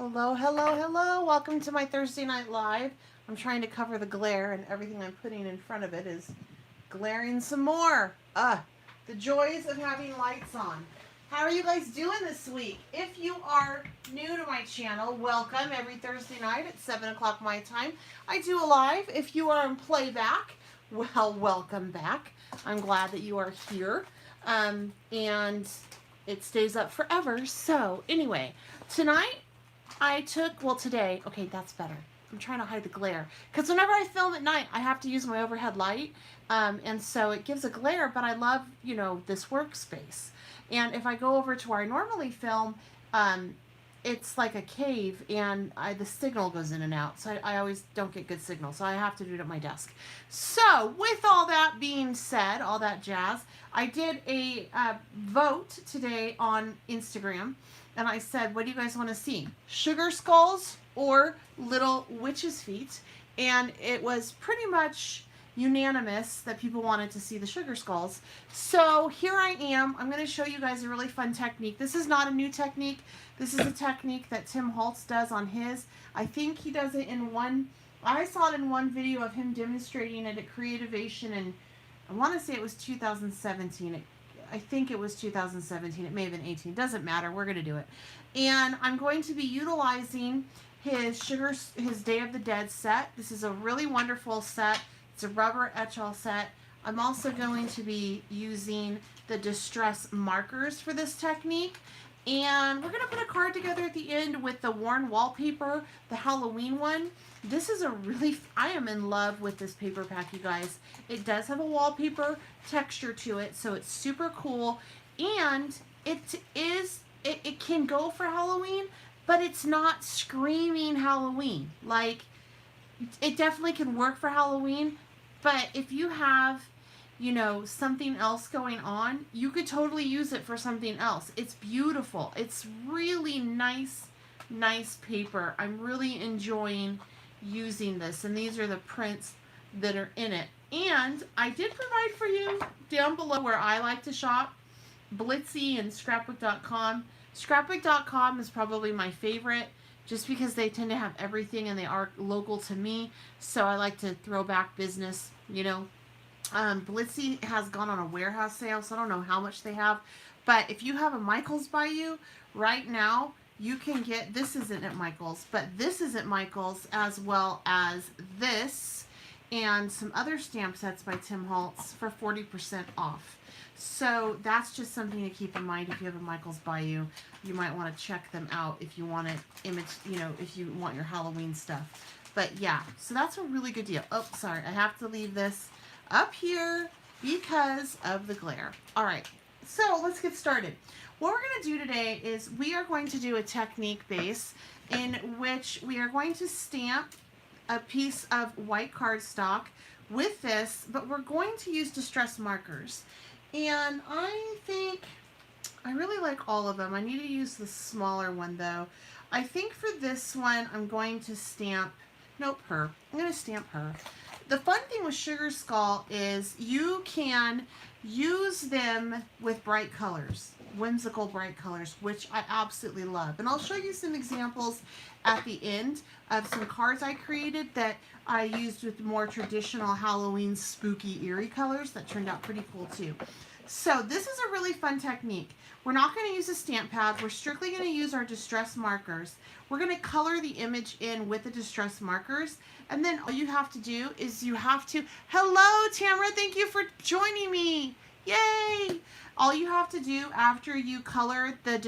Hello, hello, hello. Welcome to my Thursday Night Live. I'm trying to cover the glare, and everything I'm putting in front of it is glaring some more. The joys of having lights on. How are you guys doing this week? If you are new to my channel, welcome. Every Thursday night at 7 o'clock my time, I do a live. If you are in playback, well, welcome back. I'm glad that you are here. And it stays up forever. So, anyway, tonight today, okay, that's better. I'm trying to hide the glare. Because whenever I film at night, I have to use my overhead light. And so it gives a glare, but I love, this workspace. And if I go over to where I normally film, it's like a cave and the signal goes in and out. So I always don't get good signal. So I have to do it at my desk. So with all that being said, all that jazz, I did a vote today on Instagram. And I said, what do you guys want to see? Sugar skulls or little witch's feet? And it was pretty much unanimous that people wanted to see the sugar skulls. So here I am. I'm going to show you guys a really fun technique. This is not a new technique. This is a technique that Tim Holtz does on his. I think he does it I saw it in one video of him demonstrating it at Creativation, and I want to say it was 2017. I think it was 2017. It may have been 18. Doesn't matter. We're going to do it. And I'm going to be utilizing his Day of the Dead set. This is a really wonderful set. It's a rubber etch-all set. I'm also going to be using the distress markers for this technique. And we're going to put a card together at the end with the worn wallpaper, the Halloween one. This is I am in love with this paper pack, you guys. It does have a wallpaper texture to it, so it's super cool. And it can go for Halloween, but it's not screaming Halloween. Like, it definitely can work for Halloween, but if you have something else going on, you could totally use it for something else. It's beautiful. It's really nice paper. I'm really enjoying using this, and these are the prints that are in it. And I did provide for you down below where I like to shop, Blitsy and Scrapbook.com. Scrapbook.com is probably my favorite, just because they tend to have everything and they are local to me, so I like to throw back business, Blitsy has gone on a warehouse sale, so I don't know how much they have. But if you have a Michaels by you, right now, you can get, this isn't at Michaels, but this is at Michaels, as well as this and some other stamp sets by Tim Holtz for 40% off. So that's just something to keep in mind. If you have a Michaels by you, you might want to check them out if you want it if you want your Halloween stuff. But yeah, so that's a really good deal. Oh, sorry, I have to leave this up here because of the glare. All right, so let's get started. What we're going to do today is we are going to do a technique base in which we are going to stamp a piece of white cardstock with this, but we're going to use distress markers. And I think I really like all of them. I need to use the smaller one though. I think for this one I'm going to stamp, her. I'm going to stamp her. The fun thing with Sugar Skull is you can use them with bright colors, whimsical bright colors, which I absolutely love. And I'll show you some examples at the end of some cards I created that I used with more traditional Halloween spooky eerie colors that turned out pretty cool too. So this is a really fun technique. We're not going to use a stamp pad. We're strictly going to use our distress markers. We're going to color the image in with the distress markers. And then all you have to do is hello, Tamara, thank you for joining me. Yay! All you have to do after you color the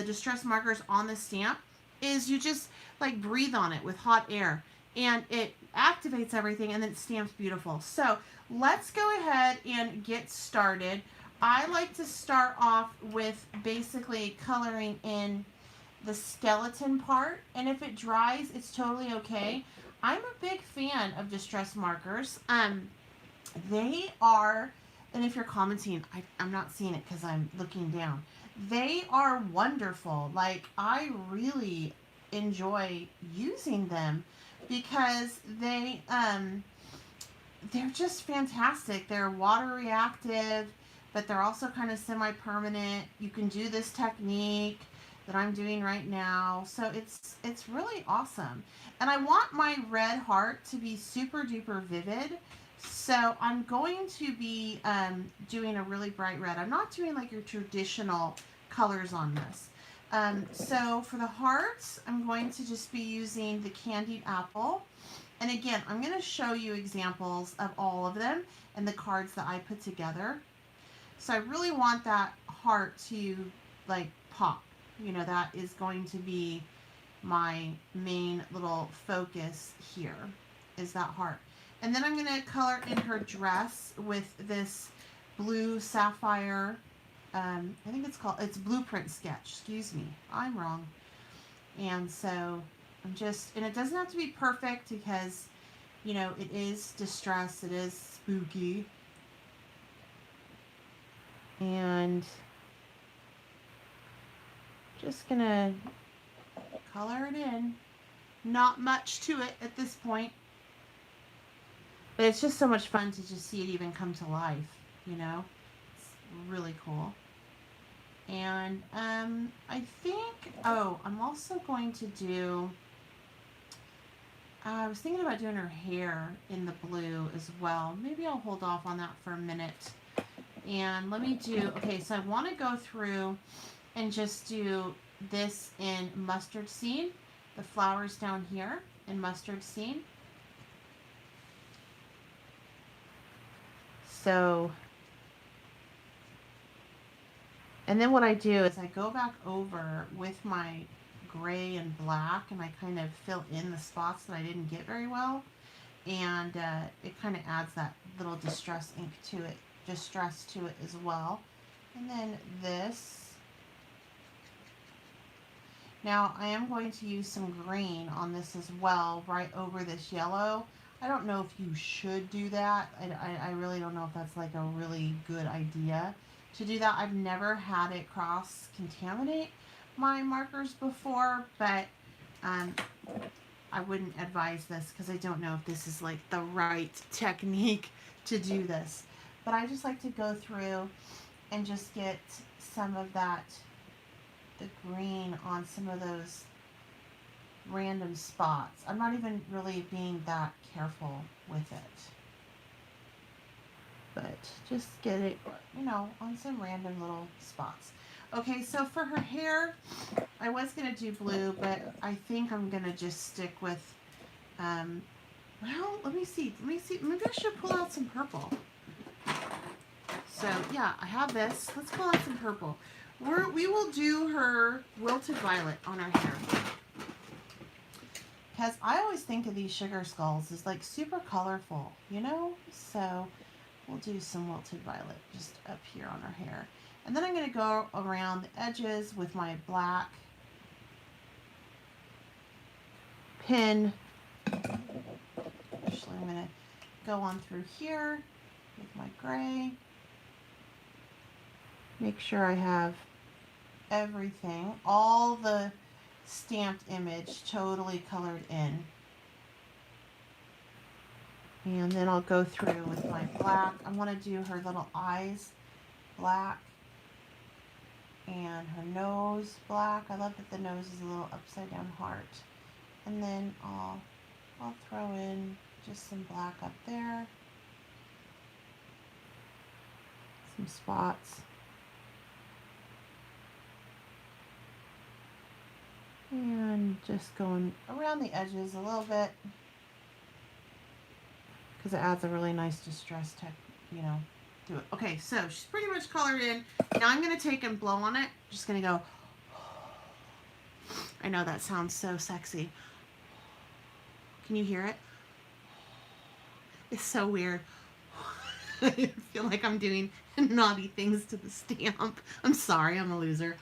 distress markers on the stamp is you just like breathe on it with hot air. And it activates everything and then it stamps beautiful. So let's go ahead and get started. I like to start off with basically coloring in the skeleton part, and if it dries, it's totally okay. I'm a big fan of distress markers. They are, and if you're commenting, I'm not seeing it because I'm looking down. They are wonderful. Like, I really enjoy using them because they're just fantastic. They're water reactive, but they're also kind of semi-permanent. You can do this technique that I'm doing right now. So it's really awesome. And I want my red heart to be super duper vivid. So I'm going to be doing a really bright red. I'm not doing like your traditional colors on this. So for the hearts, I'm going to just be using the candied apple. And again, I'm going to show you examples of all of them and the cards that I put together. So I really want that heart to like pop. You know, that is going to be my main little focus here, is that heart. And then I'm going to color in her dress with this blue sapphire, I think it's Blueprint Sketch, excuse me, I'm wrong. And so and it doesn't have to be perfect because, you know, it is distress, it is spooky. And just gonna color it in. Not much to it at this point, but it's just so much fun to just see it even come to life, you know. It's really cool. And I think, I'm also going to do, I was thinking about doing her hair in the blue as well. Maybe I'll hold off on that for a minute. And let me do, okay, so I want to go through and just do this in Mustard Seed, the flowers down here in Mustard Seed. So, and then what I do is I go back over with my gray and black and I kind of fill in the spots that I didn't get very well. And it kind of adds that little distress ink to it, distress to it as well. And then this. Now I am going to use some green on this as well, right over this yellow. I don't know if you should do that. I really don't know if that's like a really good idea to do that. I've never had it cross-contaminate my markers before, but I wouldn't advise this because I don't know if this is like the right technique to do this. But I just like to go through and just get some of that, the green on some of those random spots. I'm not even really being that careful with it. But just get it, you know, on some random little spots. Okay, so for her hair, I was going to do blue, but I think I'm going to just stick with, well, let me see. Maybe I should pull out some purple. So, yeah, I have this. Let's pull out some purple. We will do her wilted violet on her hair. Because I always think of these sugar skulls as like super colorful, you know? So we'll do some wilted violet just up here on her hair. And then I'm going to go around the edges with my black pin. Actually, I'm going to go on through here with my gray. Make sure I have everything, all the stamped image totally colored in. And then I'll go through with my black. I want to do her little eyes black and her nose black. I love that the nose is a little upside down heart. And then I'll throw in just some black up there. Some spots. And just going around the edges a little bit because it adds a really nice distress tech, you know, to it. Okay, so she's pretty much colored in. Now I'm going to take and blow on it. Just going to go. I know that sounds so sexy. Can you hear it? It's so weird. I feel like I'm doing naughty things to the stamp. I'm sorry, I'm a loser.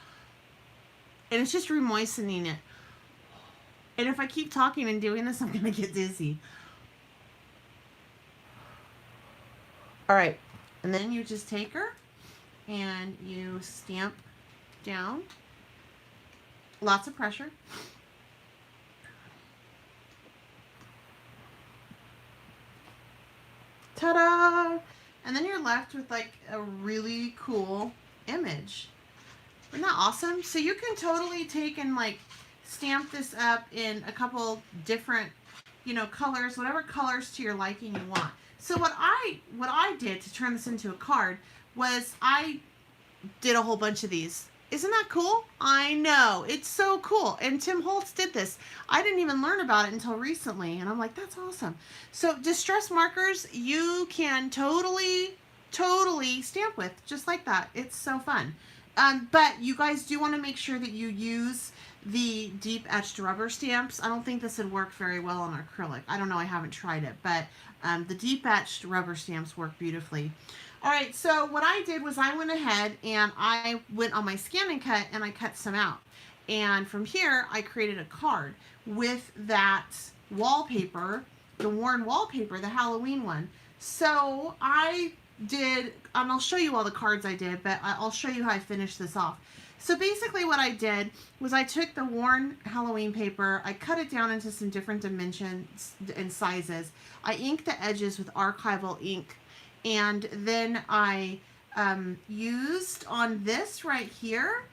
And it's just remoistening it. And if I keep talking and doing this, I'm going to get dizzy. All right. And then you just take her and you stamp down. Lots of pressure. Ta-da! And then you're left with like a really cool image. Isn't that awesome? So you can totally take and like stamp this up in a couple different, you know, colors, whatever colors to your liking you want. So what I did to turn this into a card was I did a whole bunch of these. Isn't that cool? I know. It's so cool. And Tim Holtz did this. I didn't even learn about it until recently. And I'm like, that's awesome. So distress markers, you can totally stamp with just like that. It's so fun. But you guys do want to make sure that you use the deep etched rubber stamps. I don't think this would work very well on acrylic. I don't know. I haven't tried it. But the deep etched rubber stamps work beautifully. All right, so what I did was I went ahead and I went on my Scan and Cut and I cut some out. And from here, I created a card with that wallpaper, the worn wallpaper, the Halloween one. So I did, and I'll show you all the cards I did, but I'll show you how I finished this off. So basically what I did was I took the worn Halloween paper, I cut it down into some different dimensions and sizes. I inked the edges with archival ink. And then I used on this right here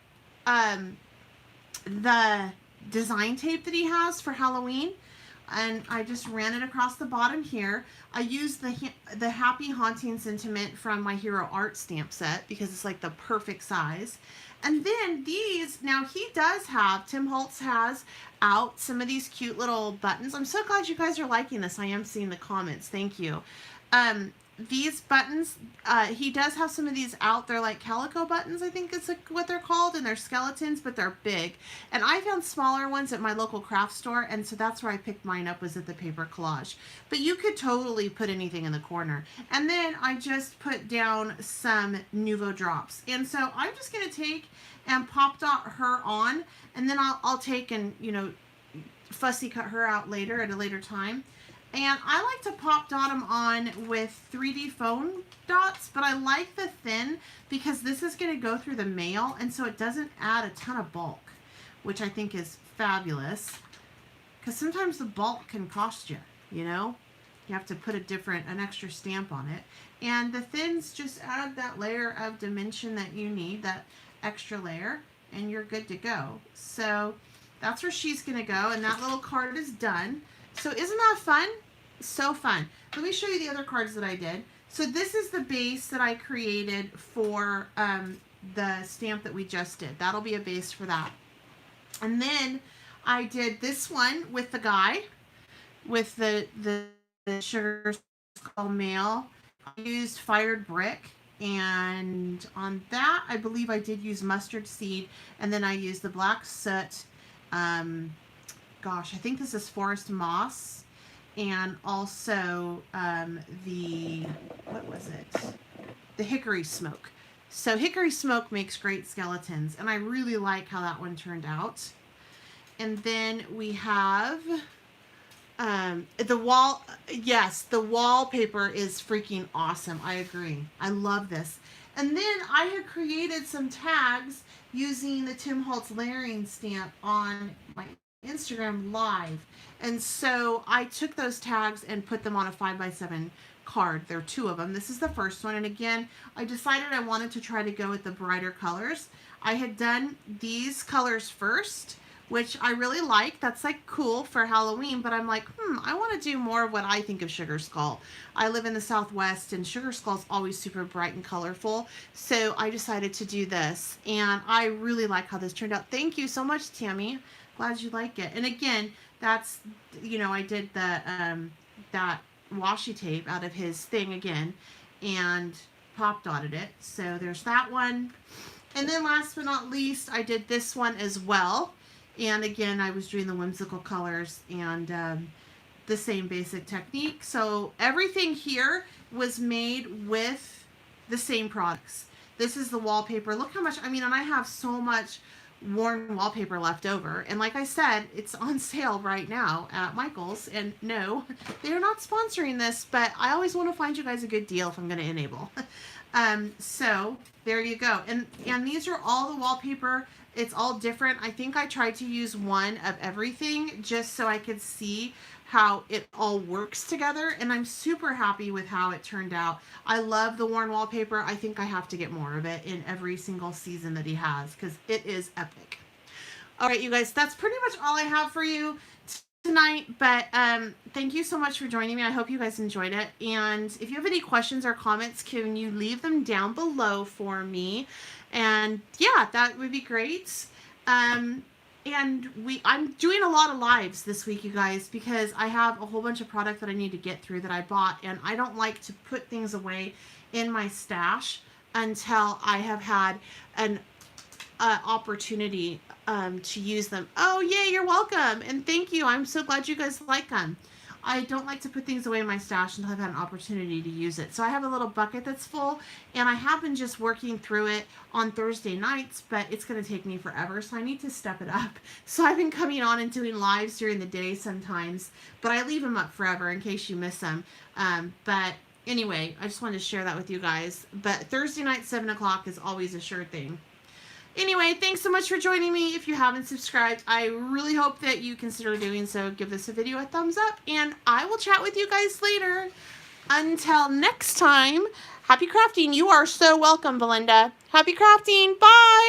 the design tape that he has for Halloween. And I just ran it across the bottom here. I used the Happy Haunting Sentiment from My Hero Art stamp set because it's like the perfect size. And then these, now he does have, Tim Holtz has out some of these cute little buttons. I'm so glad you guys are liking this. I am seeing the comments. Thank you. These buttons, he does have some of these out. They're like calico buttons, I think is what they're called, and they're skeletons, but they're big. And I found smaller ones at my local craft store, and so that's where I picked mine up, was at the Paper Collage. But you could totally put anything in the corner. And then I just put down some Nuvo drops. And so I'm just going to take and pop dot her on, and then I'll take and, you know, fussy cut her out later at a later time. And I like to pop dot them on with 3D foam dots, but I like the thin because this is going to go through the mail, and so it doesn't add a ton of bulk, which I think is fabulous. Because sometimes the bulk can cost you, you know? You have to put an extra stamp on it. And the thins just add that layer of dimension that you need, that extra layer, and you're good to go. So that's where she's going to go, and that little card is done. So isn't that fun? So fun. Let me show you the other cards that I did. So this is the base that I created for the stamp that we just did. That'll be a base for that. And then I did this one with the guy with the Sugar Skull mail. I used fired brick, and on that I believe I did use mustard seed, and then I used the black soot. Gosh, I think this is forest moss, and also what was it? The hickory smoke. So hickory smoke makes great skeletons, and I really like how that one turned out. And then we have the wall. Yes, the wallpaper is freaking awesome. I agree. I love this. And then I had created some tags using the Tim Holtz layering stamp on my Instagram live. And so I took those tags and put them on a 5x7 card. There are two of them. This is the first one. And again, I decided I wanted to try to go with the brighter colors. I had done these colors first, which I really like. That's like cool for Halloween, but I'm like, I want to do more of what I think of Sugar Skull. I live in the Southwest, and Sugar Skull's always super bright and colorful. So I decided to do this, and I really like how this turned out. Thank you so much, Tammy. Glad you like it. And again, that's, you know, I did the that washi tape out of his thing again and pop dotted it. So there's that one. And then last but not least, I did this one as well. And again, I was doing the whimsical colors and the same basic technique. So everything here was made with the same products. This is the wallpaper. Look how much, I mean, and I have so much worn wallpaper left over. And like I said, it's on sale right now at Michael's. And no, they're not sponsoring this, but I always want to find you guys a good deal if I'm going to enable. So there you go. And these are all the wallpaper It's all different. I think I tried to use one of everything just so I could see how it all works together, and I'm super happy with how it turned out. I love the worn wallpaper. I think I have to get more of it in every single season that he has because it is epic. All right, you guys, that's pretty much all I have for you tonight, but thank you so much for joining me. I hope you guys enjoyed it, and if you have any questions or comments, can you leave them down below for me? And yeah, that would be great. And I'm doing a lot of lives this week, you guys, because I have a whole bunch of product that I need to get through that I bought, and I don't like to put things away in my stash until I have had an opportunity to use them. Oh, yay, you're welcome. And thank you. I'm so glad you guys like them. I don't like to put things away in my stash until I've had an opportunity to use it. So I have a little bucket that's full, and I have been just working through it on Thursday nights, but it's going to take me forever, so I need to step it up. So I've been coming on and doing lives during the day sometimes, but I leave them up forever in case you miss them. But anyway, I just wanted to share that with you guys. But Thursday night, 7 o'clock is always a sure thing. Anyway, thanks so much for joining me. If you haven't subscribed, I really hope that you consider doing so. Give this a video a thumbs up, and I will chat with you guys later. Until next time, happy crafting. You are so welcome, Belinda. Happy crafting. Bye.